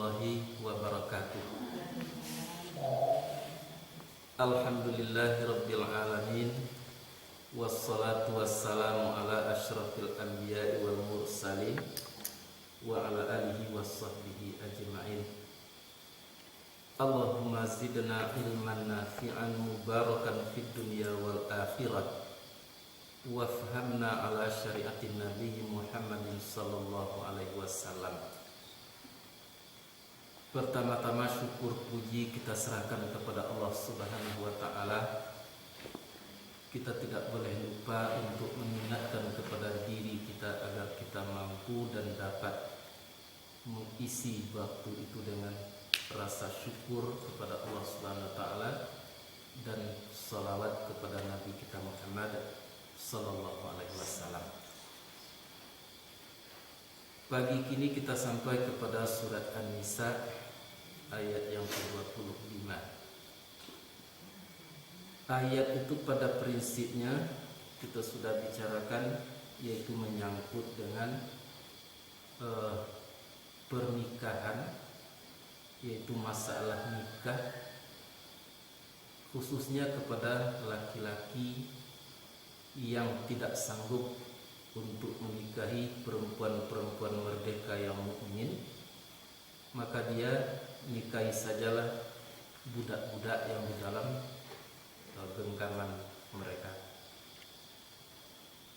warahmatullahi wabarakatuh. Alhamdulillahi rabbil alamin. Wassalatu wassalamu ala asyrafil anbiya'i wal mursalin wa ala alihi wassahbihi ajma'in. Allahumma zidna ilman nafi'an mubarakan fid dunya wal akhirat. Wafhamna ala syariatin Nabi Muhammadin sallallahu alaihi wasallam. Pertama-tama syukur puji kita serahkan kepada Allah Subhanahu wa taala. Kita tidak boleh lupa untuk mengingatkan kepada diri kita agar kita mampu dan dapat mengisi waktu itu dengan rasa syukur kepada Allah Subhanahu wa taala dan salawat kepada Nabi kita Muhammad sallallahu alaihi wasallam. Pagi kini kita sampai kepada surat An-Nisa ayat yang ke-25. Ayat itu pada prinsipnya kita sudah bicarakan, yaitu menyangkut dengan pernikahan, yaitu masalah nikah, khususnya kepada laki-laki yang tidak sanggup untuk menikahi perempuan-perempuan merdeka yang mukmin, maka dia nikahi sajalah budak-budak yang di dalam genggaman mereka.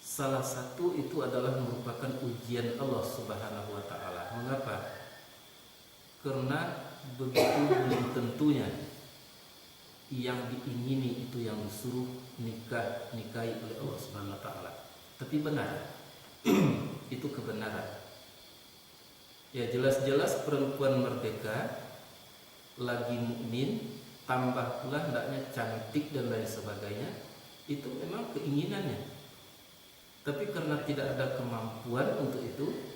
Salah satu itu adalah merupakan ujian Allah Subhanahu wa taala. Mengapa? Karena begitu belum tentunya yang diingini itu yang disuruh nikahi oleh Allah Subhanahu wa taala. Tapi benar. Itu kebenaran. Ya, jelas-jelas perempuan merdeka lagi mukmin, tambah pula hendaknya cantik dan lain sebagainya, itu memang keinginannya. Tapi karena tidak ada kemampuan untuk itu,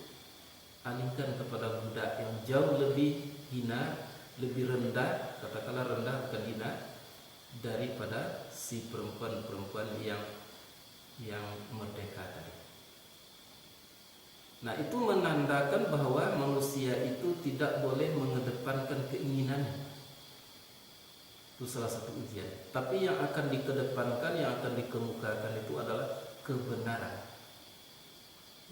alihkan kepada budak yang jauh lebih hina, lebih rendah, katakanlah rendah bukan hina, daripada si perempuan-perempuan yang merdeka tadi. Nah, itu menandakan bahwa manusia itu tidak boleh mengedepankan keinginannya. Itu salah satu ujian. Tapi yang akan dikedepankan, yang akan dikemukakan itu adalah kebenaran.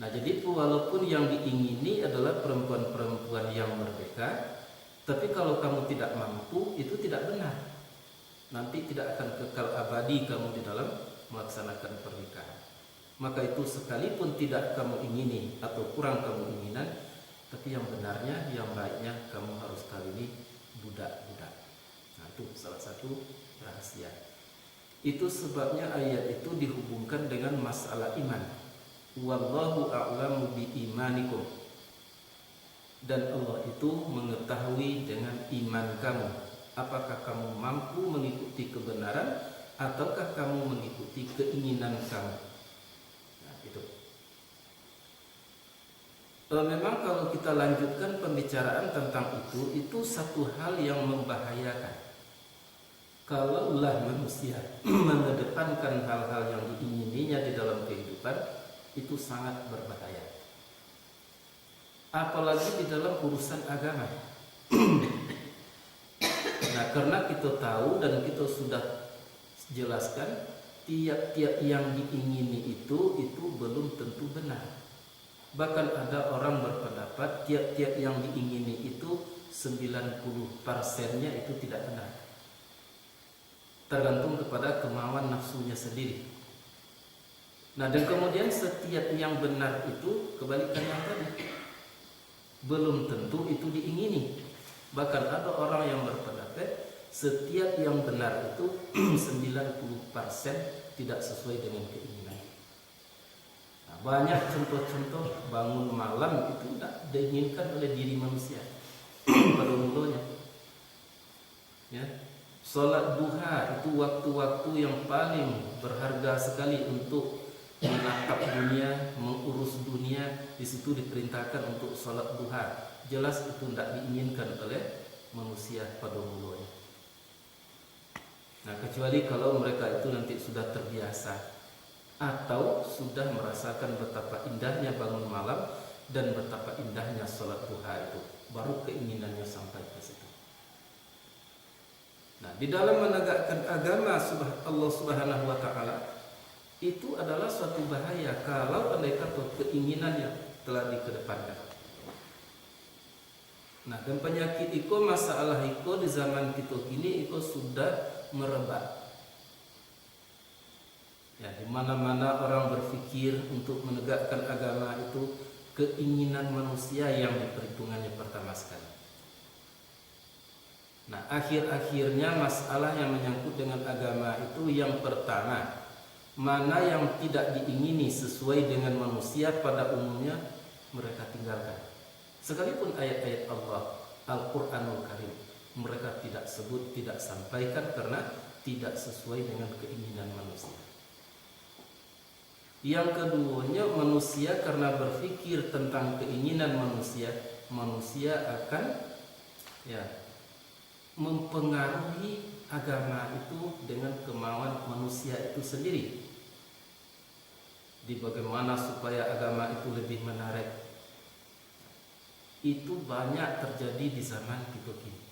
Nah, jadi walaupun yang diingini adalah perempuan-perempuan yang merdeka, tapi kalau kamu tidak mampu, itu tidak benar. Nanti tidak akan kekal abadi kamu di dalam melaksanakan pernikahan. Maka itu sekalipun tidak kamu ingini atau kurang kamu inginan, tapi yang benarnya, yang baiknya kamu harus kawini budak-budak. Nah, itu salah satu rahasia. Itu sebabnya ayat itu dihubungkan dengan masalah iman. Wallahu a'lamu bi imanikum. Dan Allah itu mengetahui dengan iman kamu. Apakah kamu mampu mengikuti kebenaran ataukah kamu mengikuti keinginan kamu? Nah, itu. Memang kalau kita lanjutkan pembicaraan tentang itu satu hal yang membahayakan. Kalaulah manusia mengedepankan hal-hal yang diingininya di dalam kehidupan, itu sangat berbahaya. Apalagi di dalam urusan agama. Nah, karena kita tahu dan kita sudah jelaskan, tiap-tiap yang diingini itu belum tentu benar. Bahkan ada orang berpendapat tiap-tiap yang diingini itu 90%-nya itu tidak benar. Tergantung kepada kemauan nafsunya sendiri. Nah, dan kemudian setiap yang benar itu kebalikan yang tadi. Belum tentu itu diingini. Bahkan ada orang yang berpendapat setiap yang benar itu 90% tidak sesuai dengan keinginan. Nah, banyak contoh-contoh bangun malam itu tidak diinginkan oleh diri manusia pada mulanya. Ya, salat duha itu waktu-waktu yang paling berharga sekali untuk menatap dunia, mengurus dunia. Di situ diperintahkan untuk salat duha. Jelas itu tidak diinginkan oleh manusia pada mulanya. Nah, kecuali kalau mereka itu nanti sudah terbiasa atau sudah merasakan betapa indahnya bangun malam, dan betapa indahnya sholat duha itu, baru keinginannya sampai ke situ. Nah, di dalam menegakkan agama Allah Subhanahu wa taala itu adalah suatu bahaya kalau andai kata keinginannya telah dikedepankan. Nah, dan penyakit itu, masalah itu di zaman kita kini itu sudah merebak. Ya, di mana-mana orang berpikir untuk menegakkan agama itu keinginan manusia yang diperhitungannya pertama sekali. Nah, akhir-akhirnya masalah yang menyangkut dengan agama itu yang pertama, mana yang tidak diingini sesuai dengan manusia pada umumnya mereka tinggalkan. Sekalipun ayat-ayat Allah, Al-Quranul Karim, mereka tidak sebut, tidak sampaikan karena tidak sesuai dengan keinginan manusia. Yang keduanya, manusia karena berpikir tentang keinginan manusia, manusia akan mempengaruhi agama itu dengan kemauan manusia itu sendiri. Di bagaimana supaya agama itu lebih menarik, itu banyak terjadi di zaman kita kini.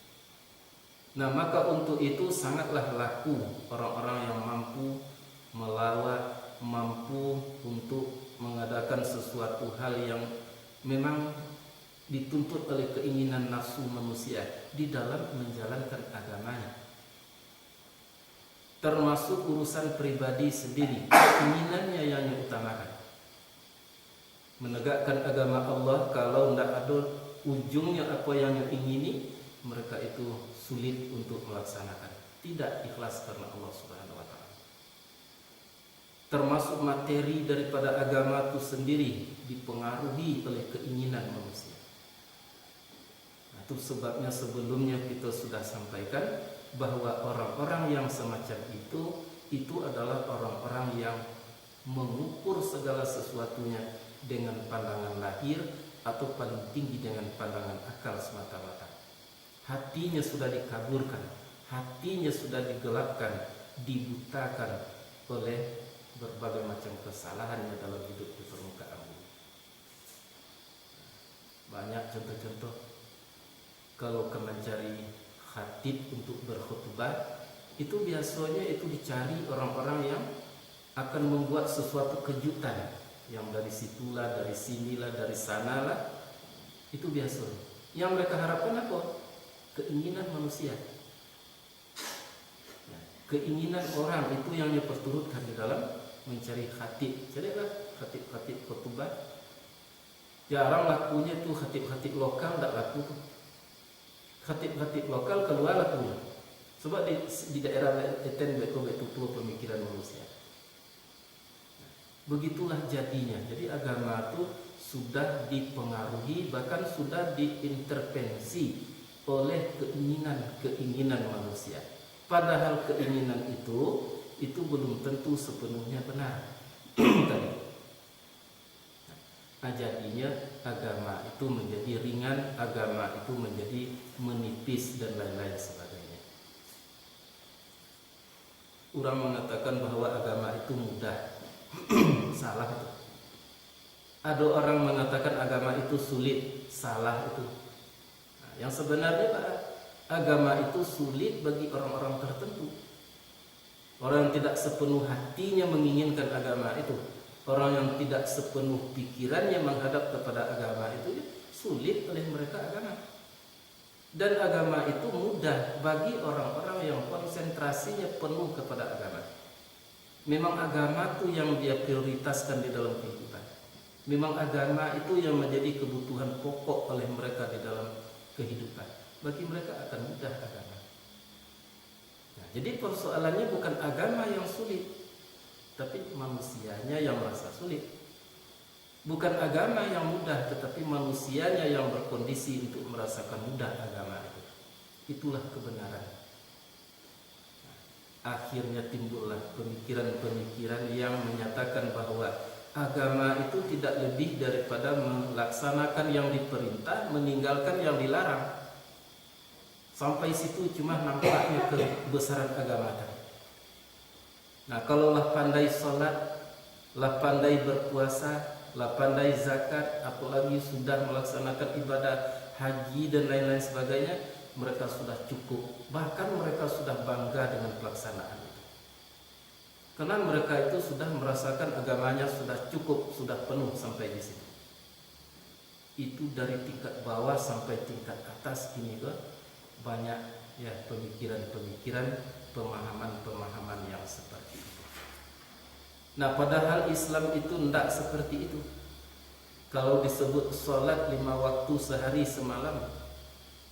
Nah, maka untuk itu sangatlah laku orang-orang yang mampu melawat, mampu untuk mengadakan sesuatu hal yang memang dituntut oleh keinginan nafsu manusia di dalam menjalankan agamanya. Termasuk urusan pribadi sendiri, keinginannya yang diutamakan. Menegakkan agama Allah kalau tidak ada ujungnya apa yang ingini, mereka itu sulit untuk melaksanakan. Tidak ikhlas karena Allah Subhanahu wa taala. Termasuk materi daripada agama itu sendiri dipengaruhi oleh keinginan manusia. Nah, itu sebabnya sebelumnya kita sudah sampaikan bahwa orang-orang yang semacam itu adalah orang-orang yang mengukur segala sesuatunya dengan pandangan lahir atau paling tinggi dengan pandangan akal semata-mata. Hatinya sudah dikaburkan, hatinya sudah digelapkan, dibutakan oleh berbagai macam kesalahannya dalam hidup di permukaan bumi. Banyak contoh-contoh. Kalau mencari khatib untuk berkhutbah, itu biasanya itu dicari orang-orang yang akan membuat sesuatu kejutan, yang dari situlah, dari sinilah, dari sanalah. Itu biasa. Yang mereka harapkan apa? Keinginan manusia. Ya, keinginan orang itu yang diperturutkan di dalam mencari khatib. Carilah khatib-khatib khutbah. Jarang lakunya tuh khatib-khatib lokal, tidak laku tuh. Khatib-khatib lokal keluar lakunya. Sebab di daerah eten betul pemikiran manusia. Begitulah jadinya. Jadi agama itu sudah dipengaruhi, bahkan sudah diintervensi oleh keinginan manusia. Padahal keinginan itu belum tentu sepenuhnya benar. Tadi. Nah, jadinya agama itu menjadi ringan, agama itu menjadi menipis dan lain-lain sebagainya. Orang mengatakan bahwa agama itu mudah. Salah itu. Ada orang mengatakan agama itu sulit. Salah itu. Nah, yang sebenarnya Pak, agama itu sulit bagi orang-orang tertentu. Orang yang tidak sepenuh hatinya menginginkan agama itu, orang yang tidak sepenuh pikirannya menghadap kepada agama itu, sulit oleh mereka agama. Dan agama itu mudah bagi orang-orang yang konsentrasinya penuh kepada agama. Memang agama itu yang dia prioritaskan di dalam kehidupan. Memang agama itu yang menjadi kebutuhan pokok oleh mereka di dalam kehidupan. Bagi mereka akan mudah agama. Nah, jadi persoalannya bukan agama yang sulit, tapi manusianya yang merasa sulit. Bukan agama yang mudah, tetapi manusianya yang berkondisi untuk merasakan mudah agama itu. Itulah kebenaran. Nah, akhirnya timbullah pemikiran-pemikiran yang menyatakan bahwa agama itu tidak lebih daripada melaksanakan yang diperintah, meninggalkan yang dilarang. Sampai situ cuma nampaknya kebesaran agama tadi. Nah, kalaulah pandai sholat, lah pandai berpuasa, lah pandai zakat, apalagi sudah melaksanakan ibadah haji dan lain-lain sebagainya, mereka sudah cukup. Bahkan mereka sudah bangga dengan pelaksanaan itu. Karena mereka itu sudah merasakan agamanya sudah cukup, sudah penuh sampai di situ. Itu dari tingkat bawah sampai tingkat atas ini ke banyak ya pemikiran-pemikiran, pemahaman-pemahaman yang seperti itu. Nah, padahal Islam itu tidak seperti itu. Kalau disebut sholat 5 waktu sehari semalam,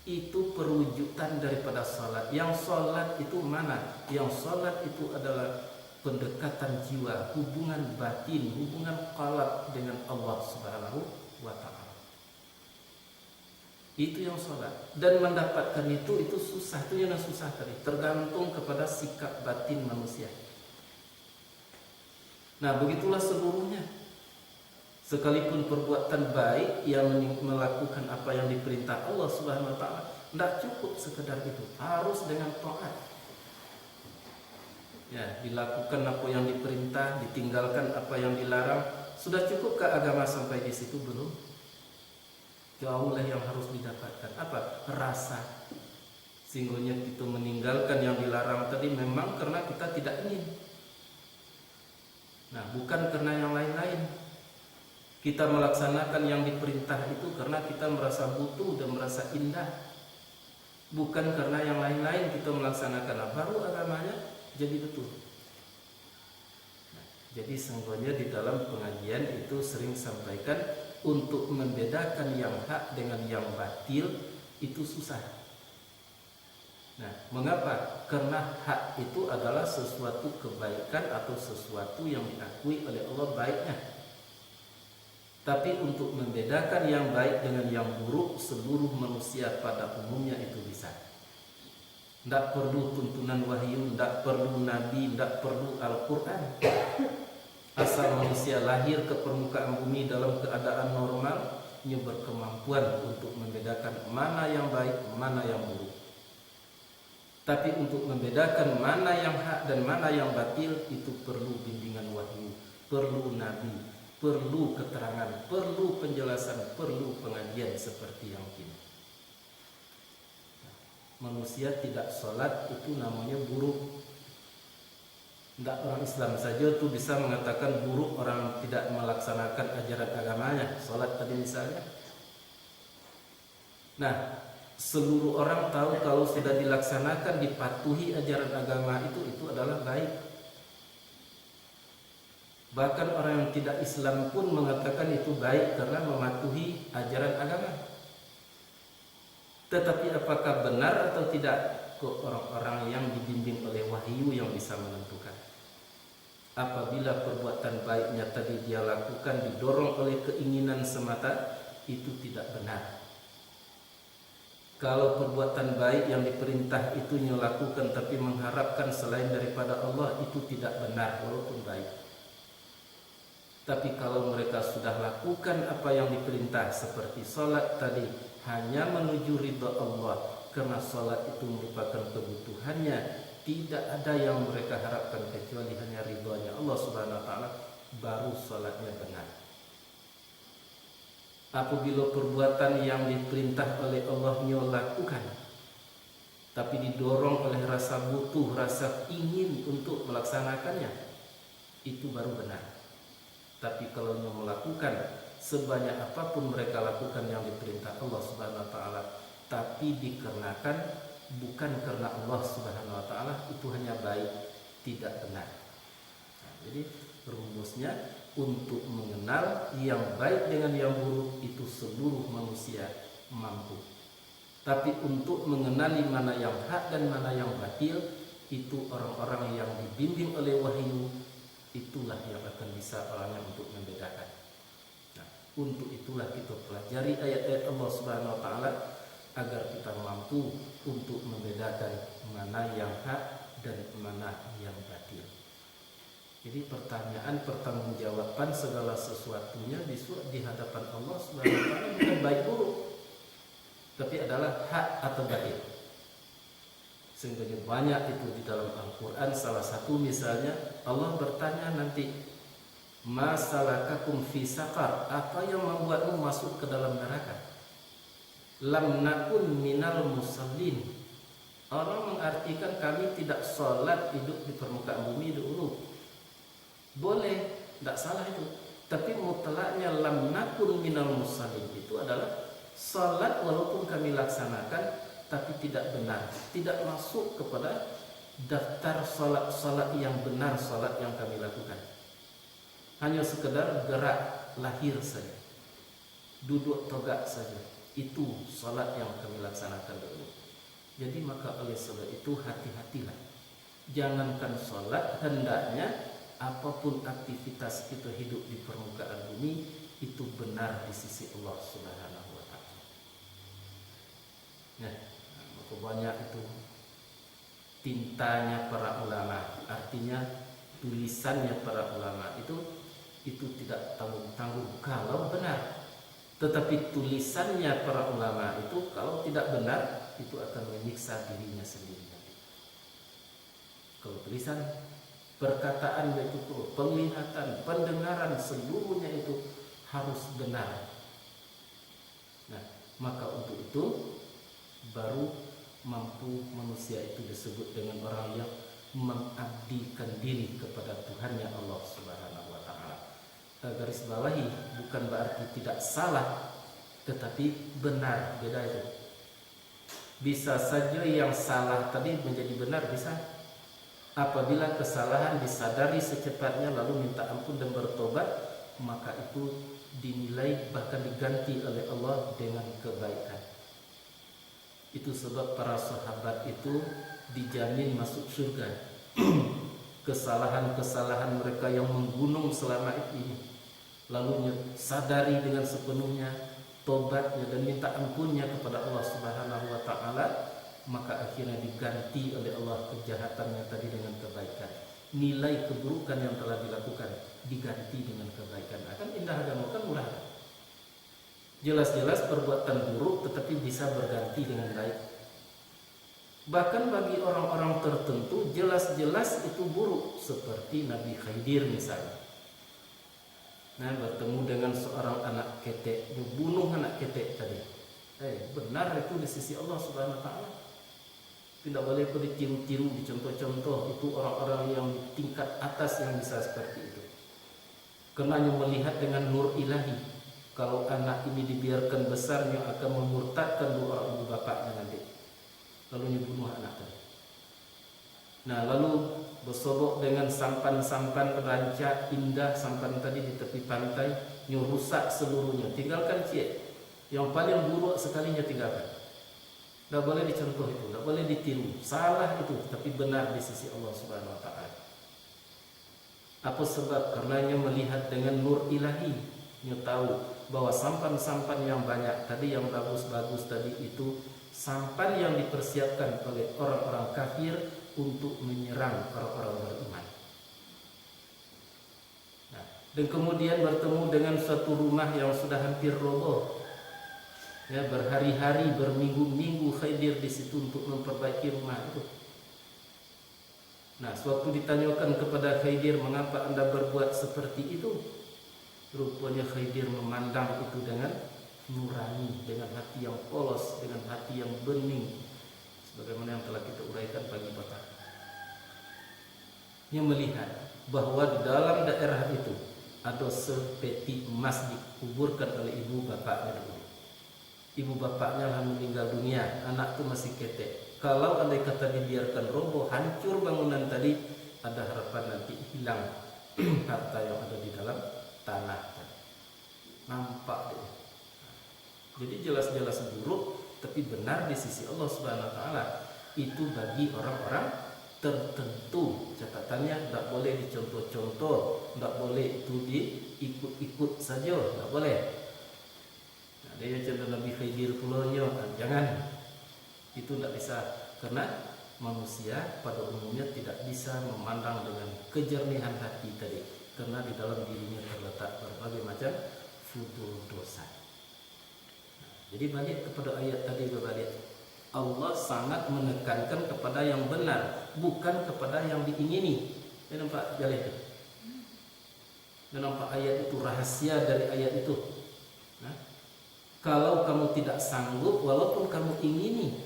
itu perwujudan daripada sholat. Yang sholat itu mana? Yang sholat itu adalah pendekatan jiwa, hubungan batin, hubungan qalb dengan Allah Subhanahu wa Ta'ala. Itu yang sholat. Dan mendapatkan itu susah. Itu yang susah tadi. Tergantung kepada sikap batin manusia. Nah, begitulah seluruhnya. Sekalipun perbuatan baik yang melakukan apa yang diperintah Allah Subhanahu wa Ta'ala, tidak cukup sekedar itu, harus dengan taat. Ya, dilakukan apa yang diperintah, ditinggalkan apa yang dilarang. Sudah cukupkah agama sampai di situ? Belum. Jauhlah yang harus didapatkan. Apa? Rasa. Sehingga kita meninggalkan yang dilarang tadi memang karena kita tidak ingin. Nah, bukan karena yang lain-lain. Kita melaksanakan yang diperintah itu karena kita merasa butuh dan merasa indah. Bukan karena yang lain-lain kita melaksanakan. Baru agamanya jadi betul. Nah, jadi sesungguhnya di dalam pengajian itu sering sampaikan untuk membedakan yang hak dengan yang batil itu susah. Nah, mengapa? Karena hak itu adalah sesuatu kebaikan atau sesuatu yang diakui oleh Allah baiknya. Tapi untuk membedakan yang baik dengan yang buruk, seluruh manusia pada umumnya itu bisa. Tidak perlu tuntunan wahyu, tidak perlu nabi, tidak perlu Al-Quran. Asal manusia lahir ke permukaan bumi dalam keadaan normal, ia berkemampuan untuk membedakan mana yang baik, mana yang buruk. Tapi untuk membedakan mana yang hak dan mana yang batil, itu perlu bimbingan wahyu, perlu nabi, perlu keterangan, perlu penjelasan, perlu pengajian seperti yang ini. Manusia tidak sholat itu namanya buruk. Tidak orang Islam saja tuh bisa mengatakan buruk orang tidak melaksanakan ajaran agamanya, sholat tadi misalnya. Nah, seluruh orang tahu kalau sudah dilaksanakan, dipatuhi ajaran agama itu adalah baik. Bahkan orang yang tidak Islam pun mengatakan itu baik karena mematuhi ajaran agama. Tetapi apakah benar atau tidak? Kok orang-orang yang dibimbing oleh wahyu yang bisa menentukan. Apabila perbuatan baiknya tadi dia lakukan didorong oleh keinginan semata, itu tidak benar. Kalau perbuatan baik yang diperintah itu dia lakukan tapi mengharapkan selain daripada Allah, itu tidak benar walaupun baik. Tapi kalau mereka sudah lakukan apa yang diperintah seperti sholat tadi, hanya menuju ridha Allah, karena sholat itu merupakan kebutuhannya, tidak ada yang mereka harapkan kecuali hanya ridhonya Allah Subhanahu wa Ta'ala, baru sholatnya benar. Apabila perbuatan yang diperintah oleh Allah nyo lakukan, tapi didorong oleh rasa butuh, rasa ingin untuk melaksanakannya, itu baru benar. Tapi kalau nyo melakukan sebanyak apapun mereka lakukan yang diperintah Allah Subhanahu wa Ta'ala, tapi dikarenakan bukan karena Allah Subhanahu wa Ta'ala, itu hanya baik, tidak benar. Nah, jadi rumusnya untuk mengenal yang baik dengan yang buruk itu seluruh manusia mampu. Tapi untuk mengenali mana yang hak dan mana yang batil, itu orang-orang yang dibimbing oleh wahyu, itulah yang akan bisa orangnya untuk membedakan. Nah, untuk itulah kita pelajari ayat-ayat Allah Subhanahu wa Ta'ala agar kita mampu untuk membedakan mana yang hak dan mana yang batil. Jadi pertanyaan pertanggungjawaban segala sesuatunya di hadapan Allah Subhanahu wa Ta'ala bukan baik buruk, tapi adalah hak atau batil. Sehingga banyak itu di dalam Al-Quran. Salah satu misalnya Allah bertanya nanti Masalakakum fi saqar, apa yang membuatmu masuk ke dalam neraka? Lam nakun minal musallin. Orang mengartikan kami tidak sholat hidup di permukaan bumi dulu. Boleh, tidak salah itu. Tapi mutlaknya lam nakun minal musallin itu adalah sholat walaupun kami laksanakan tapi tidak benar, tidak masuk kepada daftar sholat yang benar, sholat yang kami lakukan. Hanya sekedar gerak lahir saja, duduk tegak saja, itu salat yang kami laksanakan dulu. Jadi maka oleh sebab itu hati-hatilah. Jangankan salat, hendaknya apapun aktivitas kita hidup di permukaan bumi itu benar di sisi Allah Subhanahu wa taala. Nah, maka banyak itu tintanya para ulama, artinya tulisannya para ulama itu tidak tanggung-tanggung kalau benar. Tetapi tulisannya para ulama itu kalau tidak benar itu akan menyiksa dirinya sendiri. Kalau tulisan, perkataan itu, penglihatan, pendengaran seluruhnya itu harus benar. Nah, maka untuk itu baru mampu manusia itu disebut dengan orang yang mengabdikan diri kepada Tuhannya Allah Subhanahu wa taala. Garis bawahi, bukan berarti tidak salah, tetapi benar, beda itu. Bisa saja yang salah tadi menjadi benar, bisa. Apabila kesalahan disadari secepatnya lalu minta ampun dan bertobat, maka itu dinilai bahkan diganti oleh Allah dengan kebaikan. Itu sebab para sahabat itu dijamin masuk surga. Kesalahan-kesalahan mereka yang menggunung selama ini lalu sadari dengan sepenuhnya, tobatnya dan minta ampunnya kepada Allah Subhanahu wa taala, maka akhirnya diganti oleh Allah kejahatannya tadi dengan kebaikan. Nilai keburukan yang telah dilakukan diganti dengan kebaikan. Akan indah agama, kan murah. Jelas-jelas perbuatan buruk tetapi bisa berganti dengan baik. Bahkan bagi orang-orang tertentu jelas-jelas itu buruk, seperti Nabi Khidir misalnya. Nah, bertemu dengan seorang anak ketek, membunuh anak ketek tadi. Benar itu di sisi Allah Subhanahu wa taala. Tidak boleh ditiru-tiru, dicontoh-contoh. Itu orang-orang yang tingkat atas yang bisa seperti itu. Karena hanya melihat dengan nur ilahi. Kalau anak ini dibiarkan besar, yang akan memurtadkan dua orang ibu bapaknya nanti. Lalu dibunuh anak tadi. Nah, lalu bersobok dengan sampan-sampan rancak indah, sampan tadi di tepi pantai, yang rusak seluruhnya, tinggalkan cie. Yang paling buruk sekalinya tinggalkan. Tidak boleh dicontoh itu, tidak boleh ditiru. Salah itu, tapi benar di sisi Allah Subhanahu wa taala. Apa sebab? Karenanya melihat dengan nur ilahi, dia tahu bahwa sampan-sampan yang banyak tadi, yang bagus-bagus tadi itu sampan yang dipersiapkan oleh orang-orang kafir untuk menyerang orang-orang beriman. Nah, dan kemudian bertemu dengan suatu rumah yang sudah hampir roboh. Ya, berhari-hari, berminggu-minggu Khidir di situ untuk memperbaiki rumah itu. Nah, sewaktu ditanyakan kepada Khidir, mengapa Anda berbuat seperti itu? Rupanya Khidir memandang itu dengan nurani, dengan hati yang polos, dengan hati yang bening, sebagaimana yang telah kita uraikan pagi petang. Yang melihat bahwa di dalam daerah itu ada sepeti emas dikuburkan oleh ibu bapaknya dulu. Ibu bapaknya lah meninggal dunia, anak itu masih ketek. Kalau andai kata dibiarkan roboh, hancur bangunan tadi, ada harapan nanti hilang harta yang ada di dalam tanah. Nampak deh. Jadi jelas-jelas buruk, tapi benar di sisi Allah Subhanahu wa taala. Itu bagi orang-orang tertentu. Catatannya tidak boleh dicontoh-contoh, tidak boleh itu diikut-ikut saja, tidak boleh. Nah, dia contoh Nabi Khidir pulaunya, jangan. Itu tidak bisa, karena manusia pada umumnya tidak bisa memandang dengan kejernihan hati tadi, karena di dalam dirinya terletak berbagai macam futur dosa. Jadi balik kepada ayat tadi, berbalik. Allah sangat menekankan kepada yang benar, bukan kepada yang diingini. Nampak jalan itu. Kenapa ayat itu rahasia dari ayat itu? Nah, kalau kamu tidak sanggup, walaupun kamu ingini,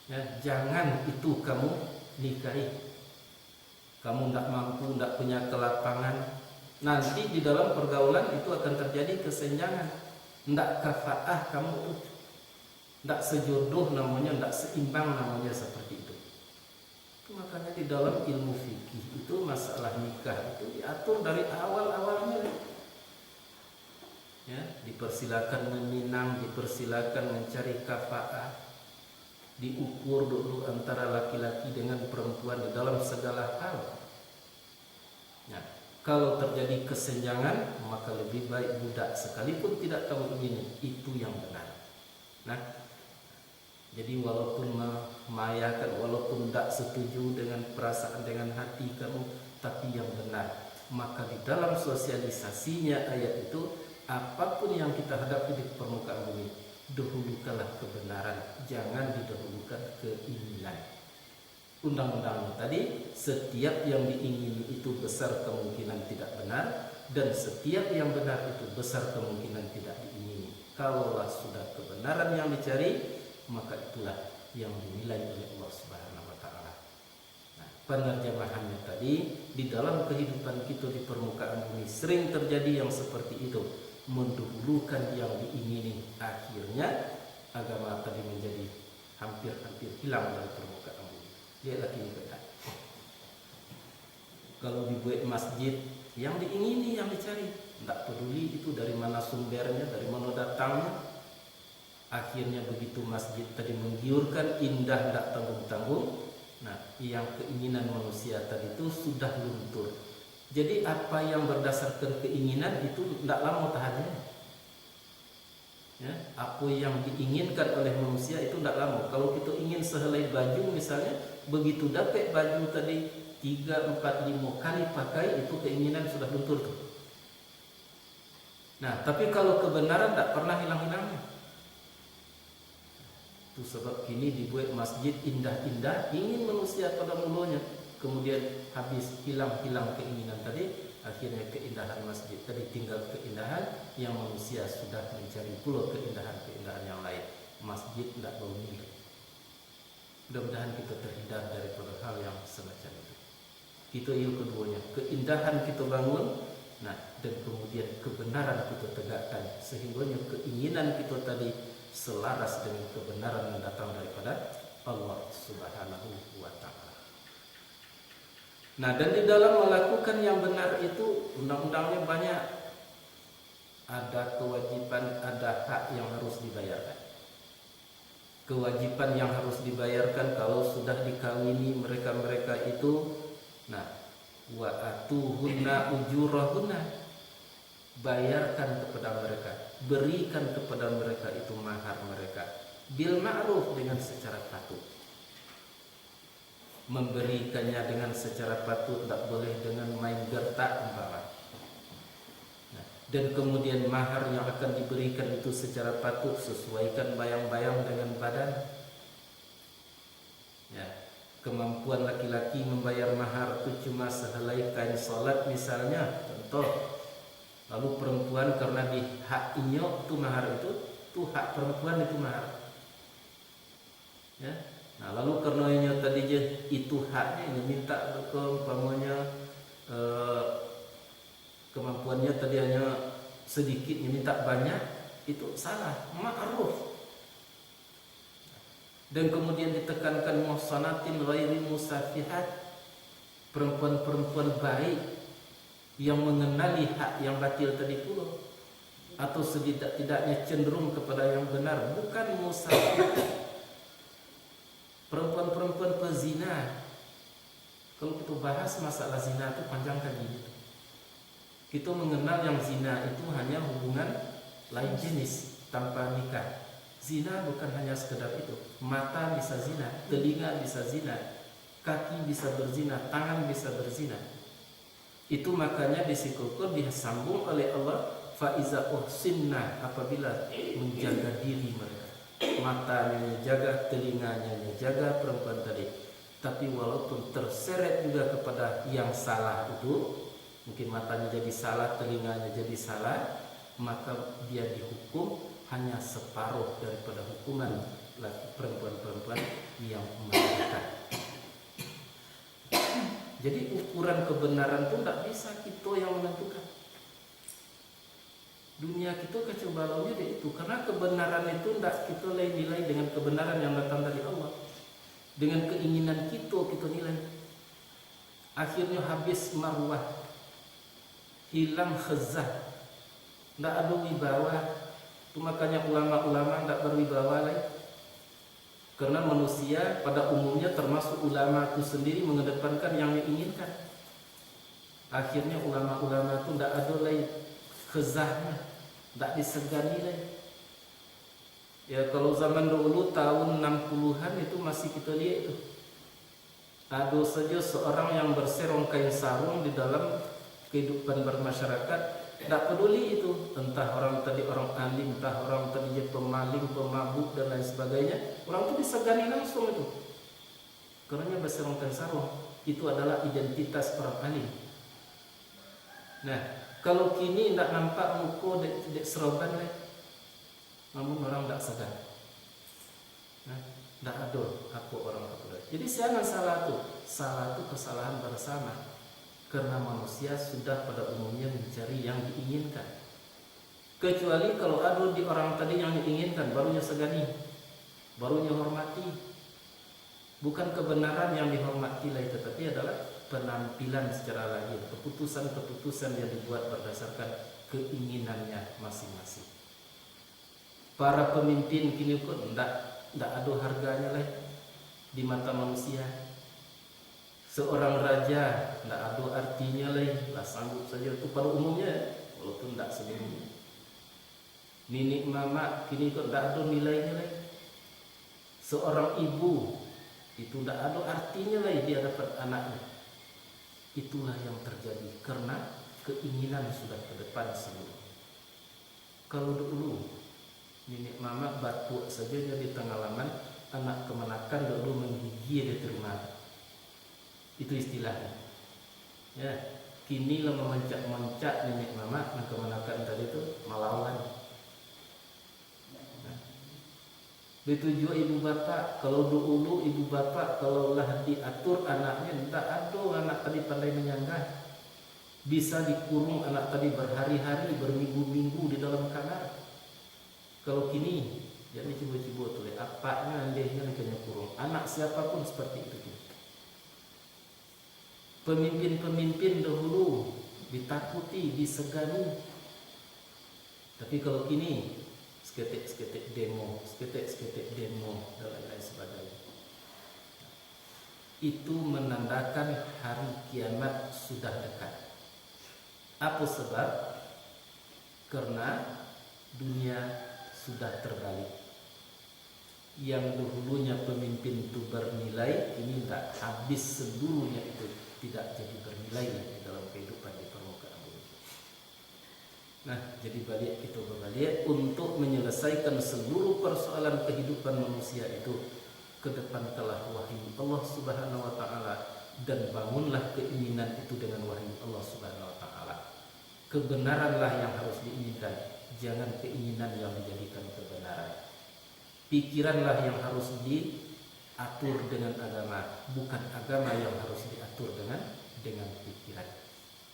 ya, jangan itu kamu nikahi. Kamu tidak mampu, tidak punya kelapangan, nanti di dalam pergaulan itu akan terjadi kesenjangan. Tidak kafaah kamu itu, tidak sejodoh namanya, tidak seimbang namanya, seperti itu. Makanya di dalam ilmu fikih itu masalah nikah itu diatur dari awal-awalnya. Ya, dipersilakan meminang, dipersilakan mencari kafaah, diukur dulu antara laki-laki dengan perempuan di dalam segala hal. Ya, kalau terjadi kesenjangan, maka lebih baik budak, sekalipun tidak kamu ingin, itu yang benar. Nah, jadi walaupun memayakan, walaupun tidak setuju dengan perasaan, dengan hati kamu, tapi yang benar. Maka di dalam sosialisasinya ayat itu, apapun yang kita hadapi di permukaan bumi, dahulukanlah kebenaran, jangan didahulukan keinginan. Undang-undangnya tadi, setiap yang diingini itu besar kemungkinan tidak benar, dan setiap yang benar itu besar kemungkinan tidak diingini. Kalaulah sudah kebenaran yang dicari, maka itulah yang dinilai oleh Allah Subhanahu wa taala. Nah, penerjemahannya tadi, di dalam kehidupan kita di permukaan bumi sering terjadi yang seperti itu, mendahulukan yang diingini. Akhirnya agama tadi menjadi hampir-hampir hilang dari permukaan bumi. Lihatlah kini kita. Kalau dibuat masjid, yang diingini, yang dicari, tidak peduli itu dari mana sumbernya, dari mana datangnya. Akhirnya begitu masjid tadi menggiurkan, indah, tidak tanggung-tanggung, nah, yang keinginan manusia tadi itu sudah luntur. Jadi apa yang berdasarkan keinginan itu tidak lama tahannya. Ya, apa yang diinginkan oleh manusia itu tidak lama. Kalau kita ingin sehelai baju misalnya, begitu dapat baju tadi 3, 4, 5 kali pakai, itu keinginan sudah luntur tuh. Nah, tapi kalau kebenaran tidak pernah hilang-hilangnya. Itu sebab kini dibuat masjid indah-indah, ingin manusia pada mulanya, kemudian habis hilang-hilang keinginan tadi, akhirnya keindahan masjid tadi tinggal keindahan yang manusia sudah mencari pula keindahan-keindahan yang lain. Masjid tidak bau nilai. Mudah-mudahan kita terhindar daripada hal yang semacam itu. Kita itu keduanya, keindahan kita bangun, nah, dan kemudian kebenaran kita tegakkan, sehingga keinginan kita tadi selaras dengan kebenaran yang datang daripada Allah Subhanahu wa taala. Nah, dan di dalam melakukan yang benar itu undang-undangnya banyak. Ada kewajiban, ada hak yang harus dibayarkan. Kewajiban yang harus dibayarkan kalau sudah dikawini mereka-mereka itu, nah, wa atuhunna ujurahunna, bayarkan kepada mereka, berikan kepada mereka itu mahar mereka, bil ma'ruf, dengan secara patut. Memberikannya dengan secara patut, tidak boleh dengan main gertak umpama. Nah, dan kemudian mahar yang akan diberikan itu secara patut, sesuaikan bayang-bayang dengan badan. Ya, kemampuan laki-laki membayar mahar itu cuma sehelai kain salat misalnya, contoh. Lalu perempuan karena di hak inyok itu mahar itu hak perempuan itu mahar. Ya. Nah, lalu karena inyok tadi itu haknya, ini minta ke umpamanya kemampuannya tadi hanya sedikit, ini minta banyak, itu salah, ma'ruf. Dan kemudian ditekankan muhsanatin ghairi musafihat, perempuan-perempuan baik yang mengenali hak yang batil tadi pula, atau setidak-tidaknya cenderung kepada yang benar, bukan musafir. Perempuan-perempuan pezina, kalau kita bahas masalah zina itu panjang kali itu. Kita mengenal yang zina itu hanya hubungan lain jenis tanpa nikah. Zina bukan hanya sekedar itu. Mata bisa zina, telinga bisa zina, kaki bisa berzina, tangan bisa berzina. Itu makanya disikukur disambung oleh Allah, faiza uhsinna, apabila menjaga diri mereka, matanya jaga, telinganya jaga perempuan tadi. Tapi walaupun terseret juga kepada yang salah itu, mungkin matanya jadi salah, telinganya jadi salah, maka dia dihukum hanya separuh daripada hukuman laki perempuan-perempuan yang menikah. Jadi ukuran kebenaran itu tidak bisa kita yang menentukan. Dunia kita kacau balaunya itu, karena kebenaran itu tidak kita nilai dengan kebenaran yang datang dari Allah. Dengan keinginan kita nilai. Akhirnya habis marwah, hilang khazah, tidak ada wibawa. Itu makanya ulama-ulama tidak berwibawa lagi. Karena manusia pada umumnya termasuk ulama itu sendiri mengedepankan yang diinginkan. Akhirnya ulama-ulama itu tidak ada lagi khazahnya, tidak disegani lagi. Ya kalau zaman dulu tahun 60-an itu masih kita lihat itu. Ada saja seorang yang berserong kain sarung di dalam kehidupan bermasyarakat. Tidak peduli itu, entah orang tadi orang alim, entah orang tadi jadi pemaling, pemabuk dan lain sebagainya. Orang itu disegani langsung itu. Karena berserong kain sarung itu adalah identitas orang alim. Nah, kalau kini tidak nampak muka dek seroban lagi, namun orang tidak segan. Nah, tidak ada apa orang apa. Jadi jangan salah itu kesalahan bersama. Karena manusia sudah pada umumnya mencari yang diinginkan. Kecuali kalau ada di orang tadi yang diinginkan, barunya segani, barunya hormati. Bukan kebenaran yang dihormati lagi, tetapi adalah penampilan secara lahir, keputusan-keputusan yang dibuat berdasarkan keinginannya masing-masing. Para pemimpin kini pun tidak ada harganya lagi di mata manusia. Seorang raja tidak ada artinya lagi, lah sanggup saja itu pada umumnya, walaupun tidak sebenarnya. Ninik mama kini kok tidak ada nilainya lagi. Seorang ibu itu tidak ada artinya lagi di hadapan anaknya. Itulah yang terjadi karena keinginan sudah ke depan seluruh. Kalau dulu ninik mama batuk saja di tengah laman, anak kemenakan dulu menggigil di rumah. Itu istilahnya. Ya, kini lah memencak-mencak nenek mama yang kemenakan tadi itu melawan. Nah, begitu juga ibu bapak. Kalau dulu ibu bapak kalau lah diatur anaknya, tidak ada anak tadi pandai menyanggah. Bisa dikurung anak tadi berhari-hari, berminggu-minggu di dalam kamar. Kalau kini, jadi cibo-cibo tuh, apanya andehnya kena kurung. Anak siapapun seperti itu. Pemimpin-pemimpin dahulu ditakuti, disegani. Tapi kalau kini seketik-seketik demo dan lain-lain sebagainya. Itu menandakan hari kiamat sudah dekat. Apa sebab? Karena dunia sudah terbalik. Yang dahulunya pemimpin itu bernilai, ini tidak, habis seluruhnya itu tidak jadi bernilai di dalam kehidupan di permukaan bumi. Nah, jadi balik kita berbalik untuk menyelesaikan seluruh persoalan kehidupan manusia itu, kedepankanlah wahyu Allah Subhanahu wa taala dan bangunlah keinginan itu dengan wahyu Allah Subhanahu wa taala. Kebenaranlah yang harus diinginkan, jangan keinginan yang menjadikan kebenaran. Pikiranlah yang harus diatur dengan agama, bukan agama yang harus diatur dengan pikiran.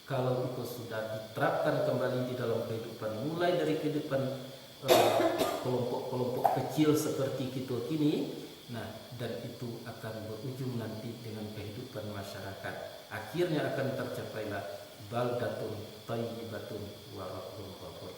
Kalau itu sudah diterapkan kembali di dalam kehidupan, mulai dari kehidupan kelompok-kelompok kecil seperti kita kini, nah, dan itu akan berujung nanti dengan kehidupan masyarakat. Akhirnya akan tercapailah baldatun thayyibatun wa rabbun ghafur.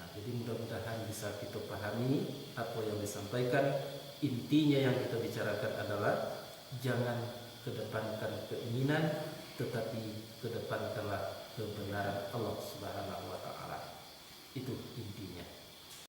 Nah, jadi mudah-mudahan bisa kita pahami apa yang disampaikan. Intinya yang kita bicarakan adalah jangan kedepankan keinginan, tetapi kedepankanlah kebenaran Allah Subhanahu wa taala. Itu intinya.